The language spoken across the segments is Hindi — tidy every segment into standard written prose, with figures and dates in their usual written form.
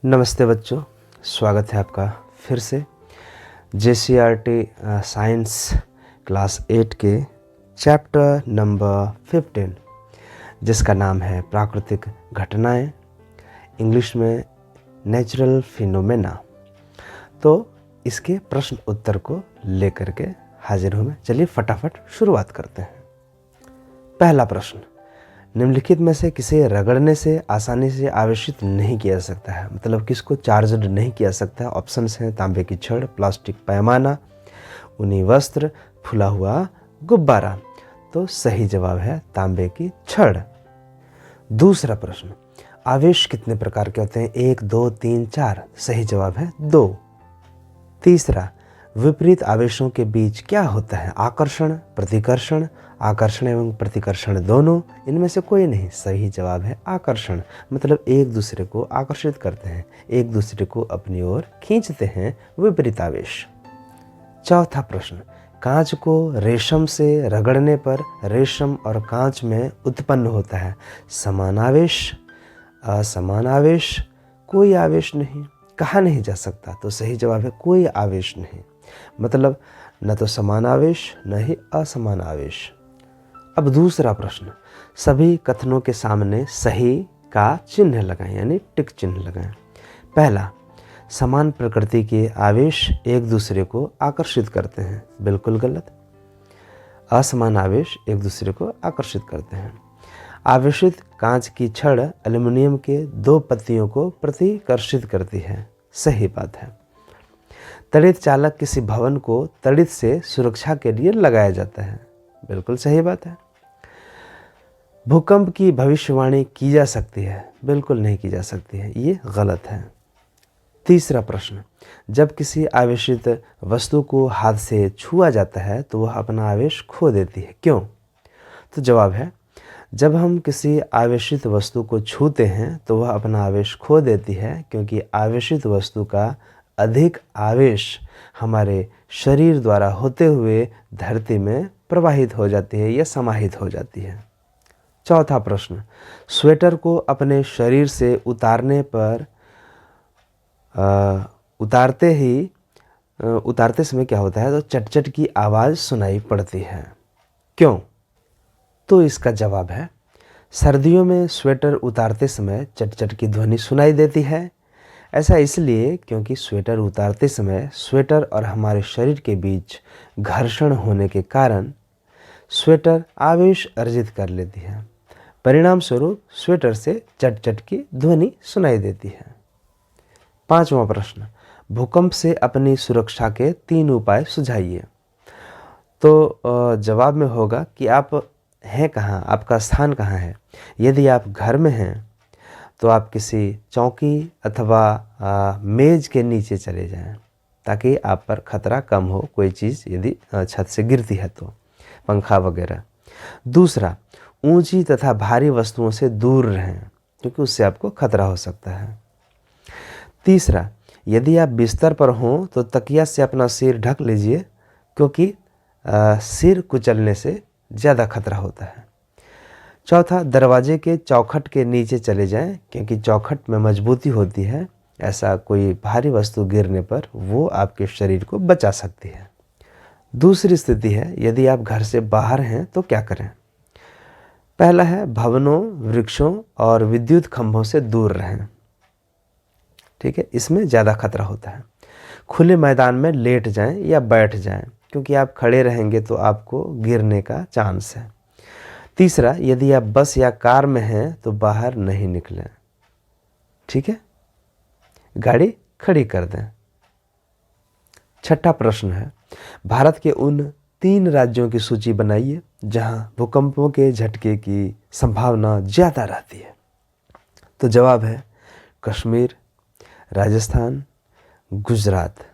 नमस्ते बच्चों, स्वागत है आपका फिर से JCRT साइंस क्लास 8 के चैप्टर नंबर 15 जिसका नाम है प्राकृतिक घटनाएं, इंग्लिश में नेचुरल फिनोमेना। तो इसके प्रश्न उत्तर को लेकर के हाजिर हूँ मैं। चलिए फटाफट शुरुआत करते हैं। पहला प्रश्न, निम्नलिखित में से किसे रगड़ने से आसानी से आवेशित नहीं किया जा सकता है, मतलब किसको चार्जड नहीं किया सकता है। ऑप्शंस हैं तांबे की छड़, प्लास्टिक पैमाना, ऊनी वस्त्र, फुला हुआ गुब्बारा। तो सही जवाब है तांबे की छड़। दूसरा प्रश्न, आवेश कितने प्रकार के होते हैं? 1, 2, 3, 4। सही जवाब है 2। तीसरा, विपरीत आवेशों के बीच क्या होता है? आकर्षण, प्रतिकर्षण, आकर्षण एवं प्रतिकर्षण दोनों, इनमें से कोई नहीं। सही जवाब है आकर्षण, मतलब एक दूसरे को आकर्षित करते हैं, एक दूसरे को अपनी ओर खींचते हैं, विपरीत आवेश। चौथा प्रश्न, कांच को रेशम से रगड़ने पर रेशम और कांच में उत्पन्न होता है समान आवेश, असमान आवेश, कोई आवेश नहीं। कहा नहीं जा सकता, तो सही जवाब है कोई आवेश नहीं, मतलब न तो समान आवेश न ही असमान आवेश। अब दूसरा प्रश्न, सभी कथनों के सामने सही का चिन्ह लगाएं, यानी टिक चिन्ह लगाएं। पहला, समान प्रकृति के आवेश एक दूसरे को आकर्षित करते हैं, बिल्कुल गलत। असमान आवेश एक दूसरे को आकर्षित करते हैं। आवेशित कांच की छड़ एल्युमिनियम के 2 पत्तियों को प्रतिकर्षित करती है, सही बात है। तड़ित चालक किसी भवन को तड़ित से सुरक्षा के लिए लगाया जाता है, बिल्कुल सही बात है। भूकंप की भविष्यवाणी की जा सकती है, बिल्कुल नहीं की जा सकती है, ये गलत है। तीसरा प्रश्न, जब किसी आवेशित वस्तु को हाथ से छुआ जाता है तो वह अपना आवेश खो देती है, क्यों? तो जवाब है, जब हम किसी आवेशित वस्तु को छूते हैं तो वह अपना आवेश खो देती है, क्योंकि आवेशित वस्तु का अधिक आवेश हमारे शरीर द्वारा होते हुए धरती में प्रवाहित हो जाती है या समाहित हो जाती है। चौथा प्रश्न, स्वेटर को अपने शरीर से उतारने पर उतारते समय क्या होता है? तो चटचट की आवाज़ सुनाई पड़ती है, क्यों? तो इसका जवाब है, सर्दियों में स्वेटर उतारते समय चटचट की ध्वनि सुनाई देती है। ऐसा इसलिए क्योंकि स्वेटर उतारते समय स्वेटर और हमारे शरीर के बीच घर्षण होने के कारण स्वेटर आवेश अर्जित कर लेती है, परिणाम स्वरूप स्वेटर से चटचट की ध्वनि सुनाई देती है। पांचवा प्रश्न, भूकंप से अपनी सुरक्षा के 3 उपाय सुझाइए। तो जवाब में होगा कि आप हैं कहाँ, आपका स्थान कहाँ है। यदि आप घर में हैं तो आप किसी चौकी अथवा मेज़ के नीचे चले जाएं, ताकि आप पर खतरा कम हो, कोई चीज़ यदि छत से गिरती है तो, पंखा वगैरह। दूसरा, ऊंची तथा भारी वस्तुओं से दूर रहें, क्योंकि उससे आपको खतरा हो सकता है। तीसरा, यदि आप बिस्तर पर हों तो तकिया से अपना सिर ढक लीजिए, क्योंकि सिर कुचलने से ज़्यादा खतरा होता है। चौथा, दरवाजे के चौखट के नीचे चले जाएं, क्योंकि चौखट में मजबूती होती है, ऐसा कोई भारी वस्तु गिरने पर वो आपके शरीर को बचा सकती है। दूसरी स्थिति है, यदि आप घर से बाहर हैं तो क्या करें? पहला है, भवनों, वृक्षों और विद्युत खंभों से दूर रहें, ठीक है, इसमें ज़्यादा खतरा होता है। खुले मैदान में लेट जाएं या बैठ जाएं, क्योंकि आप खड़े रहेंगे तो आपको गिरने का चांस है। तीसरा, यदि आप बस या कार में हैं तो बाहर नहीं निकलें, ठीक है, गाड़ी खड़ी कर दें। छठा प्रश्न है, भारत के उन 3 राज्यों की सूची बनाइए जहां भूकंपों के झटके की संभावना ज़्यादा रहती है। तो जवाब है कश्मीर, राजस्थान, गुजरात।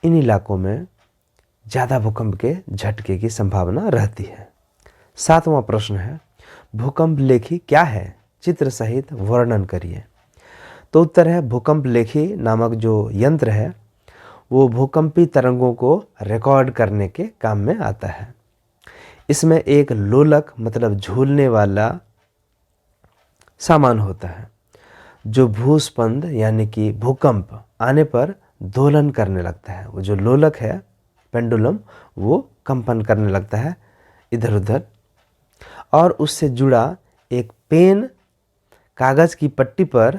इन इलाकों में ज़्यादा भूकंप के झटके की संभावना रहती है। 7वां प्रश्न है, भूकंप लेखी क्या है? चित्र सहित वर्णन करिए। तो उत्तर है, भूकंप लेखी नामक जो यंत्र है वो भूकंपी तरंगों को रिकॉर्ड करने के काम में आता है। इसमें एक लोलक मतलब झूलने वाला सामान होता है। जो भूस्पंद यानी कि भूकंप आने पर दोलन करने लगता है। वो जो लोलक है पेंडुलम, वो कंपन करने लगता है इधर उधर, और उससे जुड़ा एक पेन कागज़ की पट्टी पर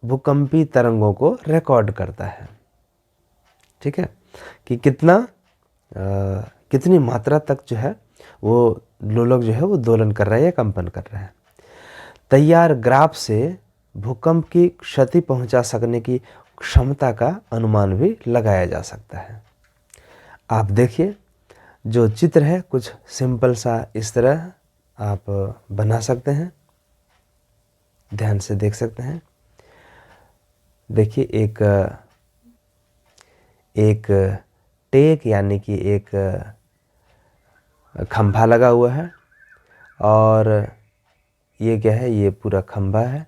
भूकंपी तरंगों को रिकॉर्ड करता है। ठीक है, कि कितनी मात्रा तक जो है वो लोलक जो है वो दोलन कर रहा है या कंपन कर रहा है। तैयार ग्राफ से भूकंप की क्षति पहुंचा सकने की क्षमता का अनुमान भी लगाया जा सकता है। आप देखिए जो चित्र है कुछ सिंपल सा इस तरह आप बना सकते हैं, ध्यान से देख सकते हैं। देखिए एक टेक यानी कि एक खंभा लगा हुआ है, और ये क्या है, ये पूरा खंभा है,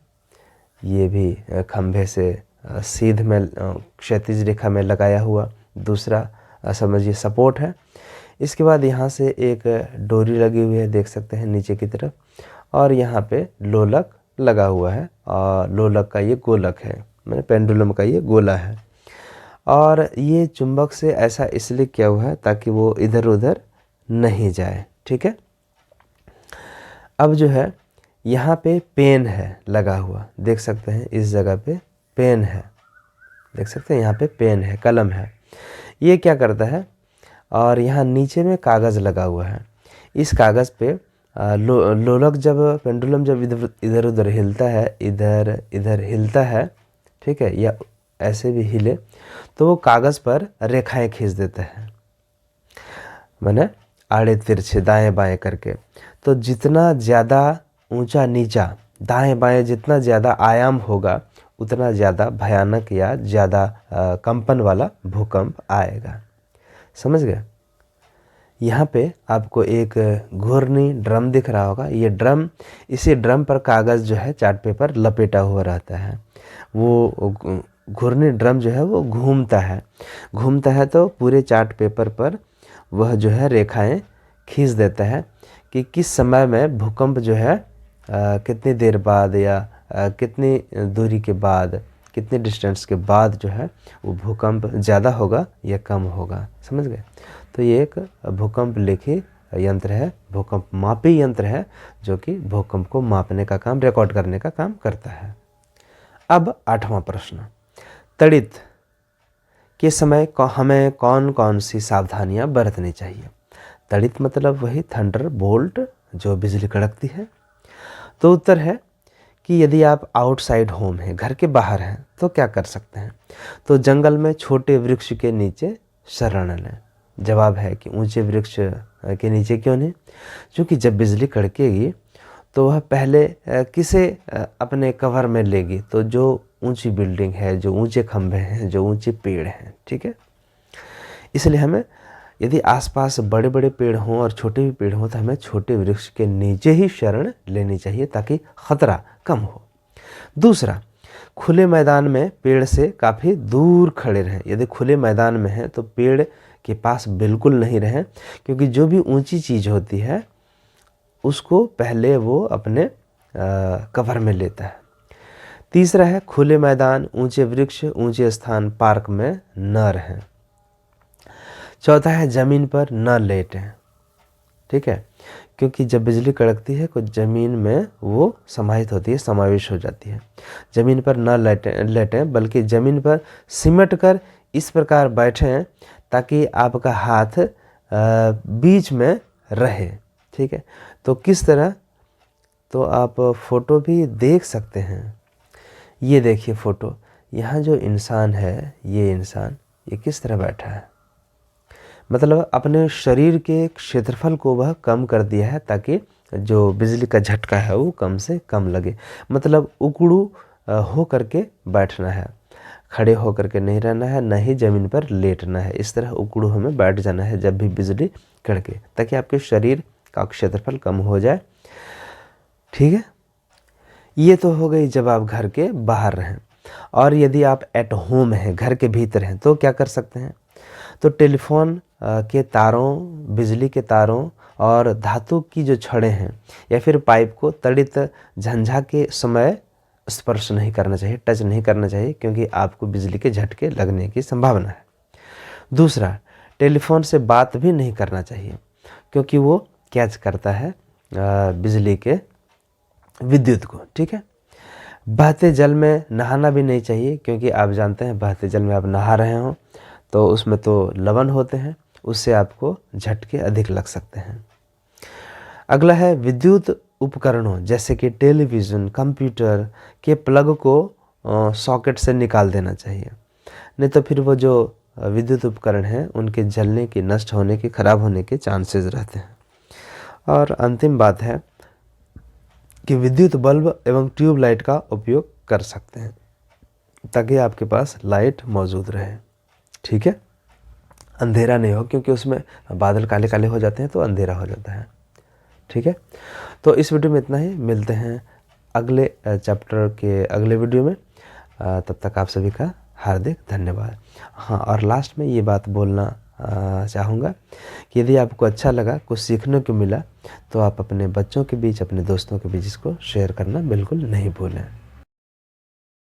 ये भी खंभे से सीध में क्षैतिज रेखा में लगाया हुआ दूसरा समझिए सपोर्ट है। इसके बाद यहाँ से एक डोरी लगी हुई है, देख सकते हैं नीचे की तरफ, और यहाँ पे लोलक लगा हुआ है, और लोलक का ये गोलक है, मैंने पेंडुलम का ये गोला है, और ये चुंबक से ऐसा इसलिए किया हुआ है ताकि वो इधर उधर नहीं जाए। ठीक है, अब जो है यहाँ पे पेन है लगा हुआ, देख सकते हैं इस जगह पे पेन है, देख सकते हैं यहाँ पे पेन है, कलम है, ये क्या करता है, और यहाँ नीचे में कागज़ लगा हुआ है। इस कागज़ पे लोलक जब पेंडुलम जब इधर उधर हिलता है, इधर इधर हिलता है, ठीक है, या ऐसे भी हिले, तो वो कागज़ पर रेखाएं खींच देता है, माने आड़े तिरछे दाएं बाएं करके। तो जितना ज़्यादा ऊंचा नीचा दाएं बाएं जितना ज़्यादा आयाम होगा उतना ज़्यादा भयानक या ज़्यादा कंपन वाला भूकंप आएगा। समझ गए। यहाँ पे आपको एक घूर्णी ड्रम दिख रहा होगा, ये ड्रम, इसी ड्रम पर कागज़ जो है चार्ट पेपर लपेटा हुआ रहता है। वो घूर्णी ड्रम जो है वो घूमता है तो पूरे चार्ट पेपर पर वह जो है रेखाएं खींच देता है कि किस समय में भूकंप जो है कितनी देर बाद या कितनी दूरी के बाद, कितने डिस्टेंस के बाद जो है वो भूकंप ज़्यादा होगा या कम होगा। समझ गए। तो ये एक भूकंप लेखी यंत्र है, भूकंप मापी यंत्र है, जो कि भूकंप को मापने का काम, रिकॉर्ड करने का काम करता है। अब 8वां प्रश्न, तड़ित के समय हमें कौन कौन सी सावधानियां बरतनी चाहिए। तड़ित मतलब वही थंडर बोल्ट, जो बिजली कड़कती है। तो उत्तर है कि यदि आप आउटसाइड होम हैं, घर के बाहर हैं, तो क्या कर सकते हैं। तो जंगल में छोटे वृक्ष के नीचे शरण लें। जवाब है कि ऊंचे वृक्ष के नीचे क्यों नहीं, क्योंकि जब बिजली कड़केगी तो वह पहले किसे अपने कवर में लेगी, तो जो ऊंची बिल्डिंग है, जो ऊंचे खंभे हैं, जो ऊंचे पेड़ हैं। ठीक है, इसलिए हमें यदि आसपास बड़े बड़े पेड़ हों और छोटे भी पेड़ हों तो हमें छोटे वृक्ष के नीचे ही शरण लेनी चाहिए ताकि खतरा कम हो। दूसरा, खुले मैदान में पेड़ से काफ़ी दूर खड़े रहें। यदि खुले मैदान में हैं तो पेड़ के पास बिल्कुल नहीं रहें, क्योंकि जो भी ऊंची चीज़ होती है उसको पहले वो अपने कवर में लेता है। तीसरा है, खुले मैदान, ऊंचे वृक्ष, ऊंचे स्थान, पार्क में न रहें। चौथा है, ज़मीन पर न लेटें। ठीक है, क्योंकि जब बिजली कड़कती है तो ज़मीन में वो समाहित होती है, समावेश हो जाती है। ज़मीन पर न लेटें बल्कि ज़मीन पर सिमट कर इस प्रकार बैठें ताकि आपका हाथ बीच में रहे। ठीक है, तो किस तरह, तो आप फोटो भी देख सकते हैं। ये देखिए फोटो, यहाँ जो इंसान है, ये इंसान ये किस तरह बैठा है, मतलब अपने शरीर के क्षेत्रफल को वह कम कर दिया है ताकि जो बिजली का झटका है वो कम से कम लगे। मतलब उकड़ू हो करके बैठना है, खड़े हो करके नहीं रहना है, न ही ज़मीन पर लेटना है। इस तरह उकड़ू हमें बैठ जाना है जब भी बिजली कड़के, ताकि आपके शरीर का क्षेत्रफल कम हो जाए। ठीक है, ये तो हो गई जब आप घर के बाहर रहें। और यदि आप एट होम हैं, घर के भीतर हैं, तो क्या कर सकते हैं। तो टेलीफोन के तारों, बिजली के तारों और धातु की जो छड़ें हैं या फिर पाइप को तड़ित झंझा के समय स्पर्श नहीं करना चाहिए, टच नहीं करना चाहिए, क्योंकि आपको बिजली के झटके लगने की संभावना है। दूसरा, टेलीफोन से बात भी नहीं करना चाहिए, क्योंकि वो कैच करता है बिजली के विद्युत को, ठीक है। बहते जल में नहाना भी नहीं चाहिए, क्योंकि आप जानते हैं बहते जल में आप नहा रहे हो तो उसमें तो लवण होते हैं, उससे आपको झटके अधिक लग सकते हैं। अगला है विद्युत उपकरणों जैसे कि टेलीविज़न, कंप्यूटर के प्लग को सॉकेट से निकाल देना चाहिए, नहीं तो फिर वो जो विद्युत उपकरण हैं उनके जलने की, नष्ट होने के, खराब होने के चांसेस रहते हैं। और अंतिम बात है कि विद्युत बल्ब एवं ट्यूबलाइट का उपयोग कर सकते हैं, ताकि आपके पास लाइट मौजूद रहे, ठीक है। अंधेरा नहीं हो, क्योंकि उसमें बादल काले काले हो जाते हैं तो अंधेरा हो जाता है, ठीक है। तो इस वीडियो में इतना ही, मिलते हैं अगले चैप्टर के अगले वीडियो में। तब तक आप सभी का हार्दिक धन्यवाद। हाँ, और लास्ट में ये बात बोलना चाहूँगा कि यदि आपको अच्छा लगा, कुछ सीखने को मिला, तो आप अपने बच्चों के बीच, अपने दोस्तों के बीच इसको शेयर करना बिल्कुल नहीं भूलें।